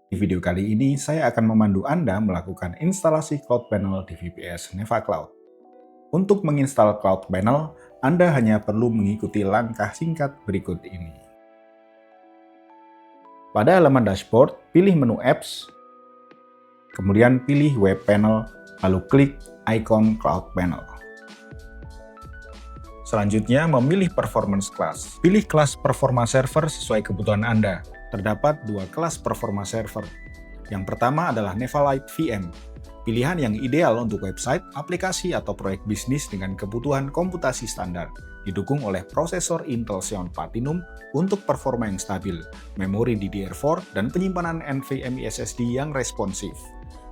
Di video kali ini, saya akan memandu Anda melakukan instalasi Cloud Panel di VPS Neva Cloud. Untuk menginstal Cloud Panel, Anda hanya perlu mengikuti langkah singkat berikut ini. Pada halaman dashboard, pilih menu Apps, kemudian pilih Web Panel, lalu klik ikon Cloud Panel. Selanjutnya, memilih Performance Class. Pilih kelas Performa Server sesuai kebutuhan Anda. Terdapat dua kelas Performa Server. Yang pertama adalah Neva Lite VM, pilihan yang ideal untuk website, aplikasi, atau proyek bisnis dengan kebutuhan komputasi standar. Didukung oleh prosesor Intel Xeon Platinum untuk performa yang stabil, memori DDR4, dan penyimpanan NVMe SSD yang responsif.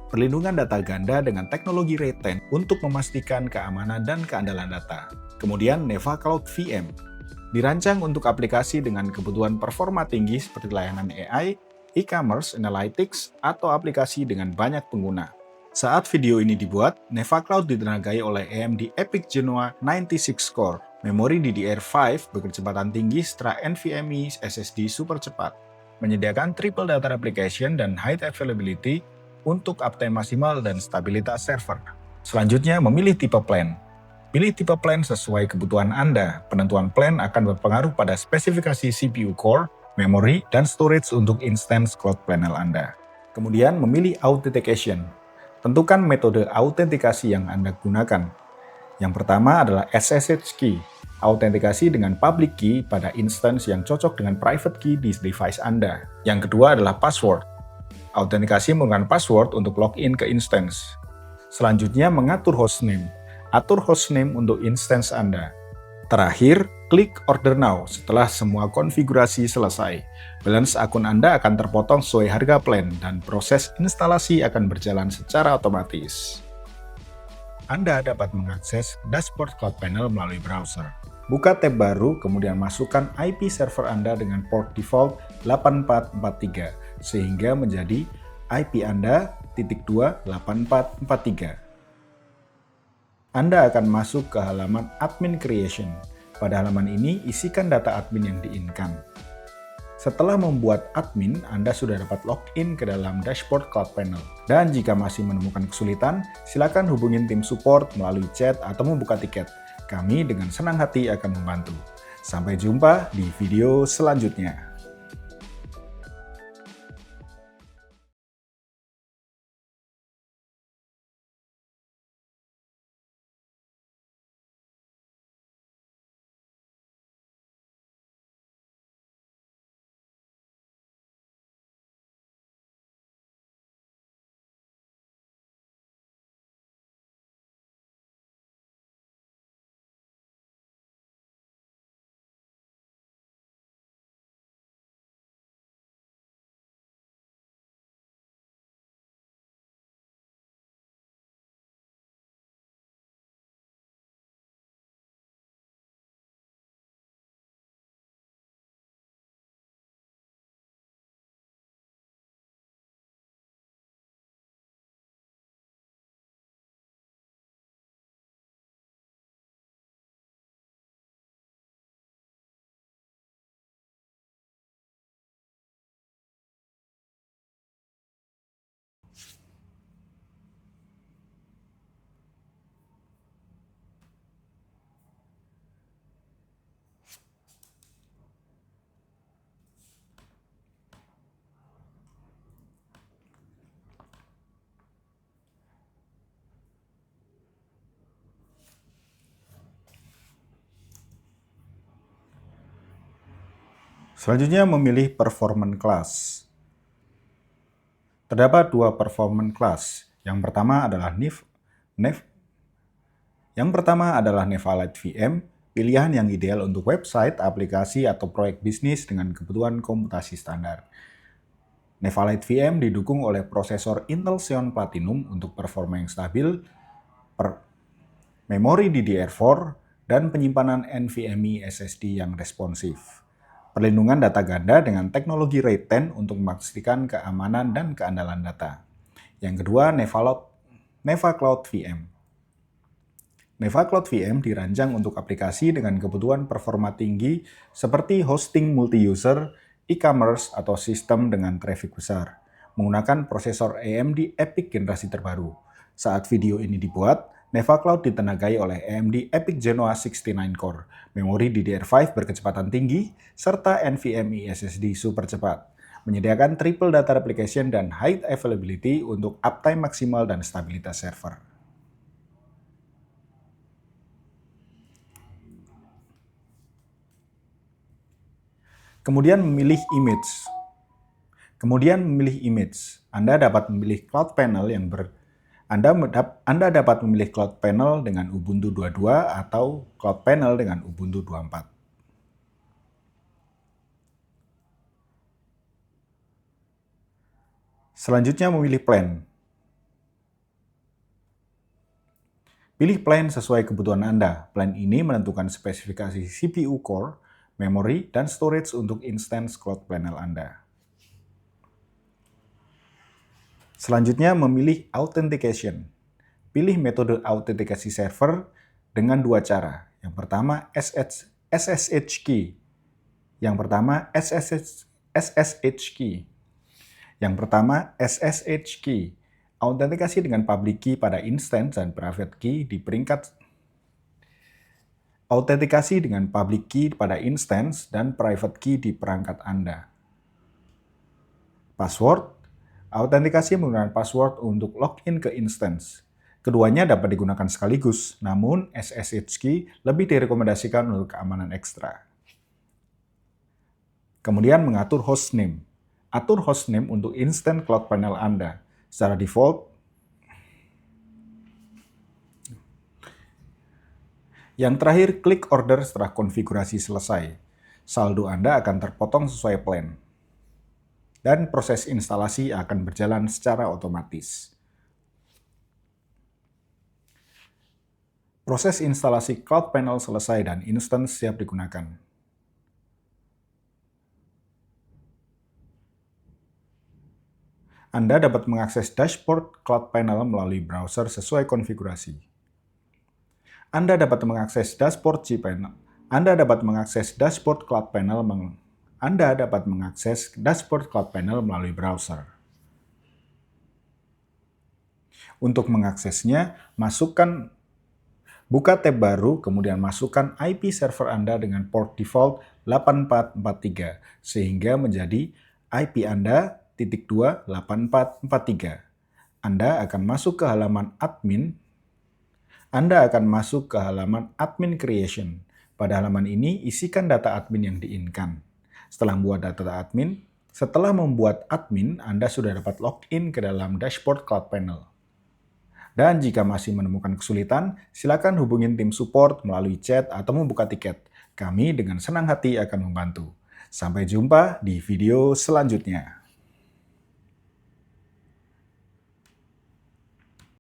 Perlindungan data ganda dengan teknologi RAID 10 untuk memastikan keamanan dan keandalan data. Kemudian Neva Cloud VM, dirancang untuk aplikasi dengan kebutuhan performa tinggi seperti layanan AI, e-commerce, analytics, atau aplikasi dengan banyak pengguna. Saat video ini dibuat, Neva Cloud ditenagai oleh AMD EPYC Genoa 96 Core, memori DDR5 berkecepatan tinggi setelah NVMe SSD super cepat, menyediakan triple data replication dan high availability untuk uptime maksimal dan stabilitas server. Selanjutnya, memilih tipe plan. Pilih tipe plan sesuai kebutuhan Anda. Penentuan plan akan berpengaruh pada spesifikasi CPU core, memori, dan storage untuk instance Cloud Panel Anda. Kemudian, memilih Authentication. Tentukan metode autentikasi yang Anda gunakan. Yang pertama adalah SSH key, autentikasi dengan public key pada instance yang cocok dengan private key di device Anda. Yang kedua adalah password. Autentikasi menggunakan password untuk login ke instance. Selanjutnya, mengatur hostname. Atur hostname untuk instance Anda. Terakhir, klik Order Now setelah semua konfigurasi selesai. Balance akun Anda akan terpotong sesuai harga plan dan proses instalasi akan berjalan secara otomatis. Anda dapat mengakses dashboard Cloud Panel melalui browser. Buka tab baru, kemudian masukkan IP server Anda dengan port default 8443, sehingga menjadi IP Anda /8443. Anda akan masuk ke halaman Admin Creation. Pada halaman ini, isikan data admin yang diinginkan. Setelah membuat admin, Anda sudah dapat login ke dalam dashboard Cloud Panel. Dan jika masih menemukan kesulitan, silakan hubungin tim support melalui chat atau membuka tiket. Kami dengan senang hati akan membantu. Sampai jumpa di video selanjutnya. Selanjutnya, memilih Performance Class. Terdapat dua Performance Class. Yang pertama adalah Neva Lite VM, pilihan yang ideal untuk website, aplikasi, atau proyek bisnis dengan kebutuhan komputasi standar. Neva Lite VM didukung oleh prosesor Intel Xeon Platinum untuk performa yang stabil, memori DDR4, dan penyimpanan NVMe SSD yang responsif. Perlindungan data ganda dengan teknologi RAID 10 untuk memastikan keamanan dan keandalan data. Yang kedua, Neva Cloud VM. Neva Cloud VM dirancang untuk aplikasi dengan kebutuhan performa tinggi seperti hosting multi-user, e-commerce, atau sistem dengan traffic besar. menggunakan prosesor AMD EPYC generasi terbaru. Saat video ini dibuat, Neva Cloud ditenagai oleh AMD EPYC Genoa 69 Core, memori DDR5 berkecepatan tinggi, serta NVMe SSD super cepat, menyediakan triple data replication dan high availability untuk uptime maksimal dan stabilitas server. Kemudian memilih image. Anda dapat memilih cloud panel Anda dapat memilih cloud panel dengan Ubuntu 22 atau cloud panel dengan Ubuntu 24. Selanjutnya memilih plan. Pilih plan sesuai kebutuhan Anda. Plan ini menentukan spesifikasi CPU core, memori, dan storage untuk instance cloud panel Anda. Selanjutnya memilih authentication. Pilih metode autentikasi server dengan dua cara. Yang pertama SSH key. SSH key. Autentikasi dengan public key pada instance dan private key di peringkat Autentikasi dengan public key pada instance dan private key di perangkat Anda. Password. Autentikasi menggunakan password untuk login ke instance. Keduanya dapat digunakan sekaligus, namun SSH key lebih direkomendasikan untuk keamanan ekstra. Kemudian mengatur hostname. Atur hostname untuk instant cloud panel Anda. Secara default, yang terakhir, klik order setelah konfigurasi selesai. Saldo Anda akan terpotong sesuai plan. Dan proses instalasi akan berjalan secara otomatis. Proses instalasi cloud panel selesai dan instance siap digunakan. Anda dapat mengakses dashboard cloud panel melalui browser sesuai konfigurasi. Anda dapat mengakses dashboard cPanel. Anda dapat mengakses dashboard cloud panel melalui browser. Untuk mengaksesnya, buka tab baru, kemudian masukkan IP server Anda dengan port default 8443, sehingga menjadi IP Anda /8443. Anda akan masuk ke halaman admin creation. Pada halaman ini, isikan data admin yang diinginkan. Setelah membuat admin, Anda sudah dapat login ke dalam dashboard cloud panel. Dan jika masih menemukan kesulitan, silakan hubungin tim support melalui chat atau membuka tiket. Kami dengan senang hati akan membantu. Sampai jumpa di video selanjutnya.